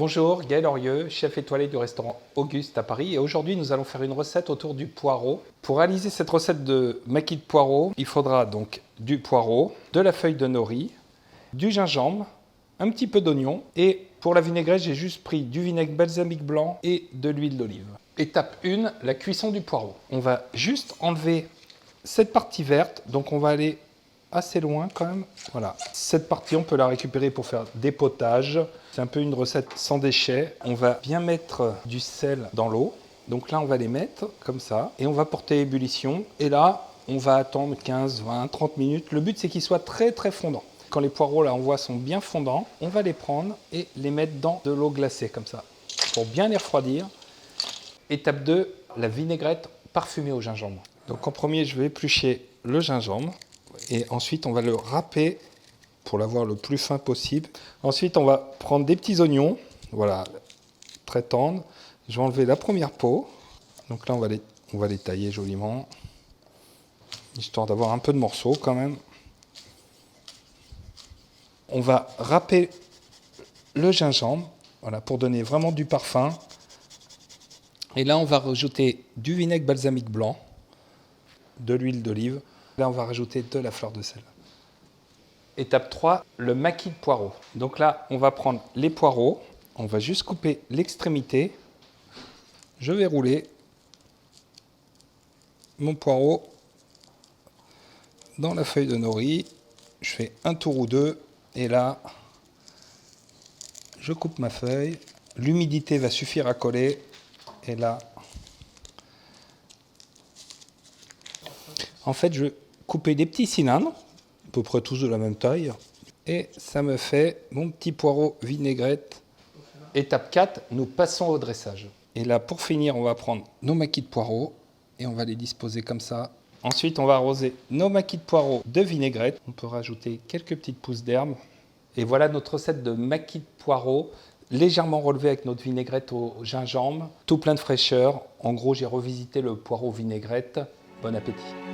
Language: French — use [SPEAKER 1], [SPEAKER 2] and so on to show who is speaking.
[SPEAKER 1] Bonjour, Gaël Orieux, chef étoilé du restaurant Auguste à Paris. Et aujourd'hui, nous allons faire une recette autour du poireau. Pour réaliser cette recette de maquis de poireau, il faudra donc du poireau, de la feuille de nori, du gingembre, un petit peu d'oignon. Et pour la vinaigrette, j'ai juste pris du vinaigre balsamique blanc et de l'huile d'olive. Étape 1, la cuisson du poireau. On va juste enlever cette partie verte. Donc on va aller assez loin quand même. Voilà. Cette partie, on peut la récupérer pour faire des potages. C'est un peu une recette sans déchets. On va bien mettre du sel dans l'eau. Donc là, on va les mettre comme ça. Et on va porter à ébullition. Et là, on va attendre 15, 20, 30 minutes. Le but, c'est qu'ils soient très, très fondants. Quand les poireaux, là, on voit, sont bien fondants, on va les prendre et les mettre dans de l'eau glacée, comme ça, pour bien les refroidir. Étape 2, la vinaigrette parfumée au gingembre. Donc en premier, je vais éplucher le gingembre. Et ensuite, on va le râper pour l'avoir le plus fin possible. Ensuite, on va prendre des petits oignons, voilà, très tendres. Je vais enlever la première peau. Donc là, on va les tailler joliment, histoire d'avoir un peu de morceaux quand même. On va râper le gingembre, voilà, pour donner vraiment du parfum. Et là, on va rajouter du vinaigre balsamique blanc, de l'huile d'olive. Là, on va rajouter de la fleur de sel. Étape 3, le maquis de poireau. Donc là, on va prendre les poireaux, on va juste couper l'extrémité. Je vais rouler mon poireau dans la feuille de nori. Je fais un tour ou deux et là, je coupe ma feuille. L'humidité va suffire à coller et là, en fait, je vais couper des petits cylindres, à peu près tous de la même taille. Et ça me fait mon petit poireau vinaigrette. Étape 4, nous passons au dressage. Et là, pour finir, on va prendre nos maquis de poireaux et on va les disposer comme ça. Ensuite, on va arroser nos maquis de poireaux de vinaigrette. On peut rajouter quelques petites pousses d'herbe. Et voilà notre recette de maquis de poireaux, légèrement relevé avec notre vinaigrette au gingembre, tout plein de fraîcheur. En gros, j'ai revisité le poireau vinaigrette. Bon appétit.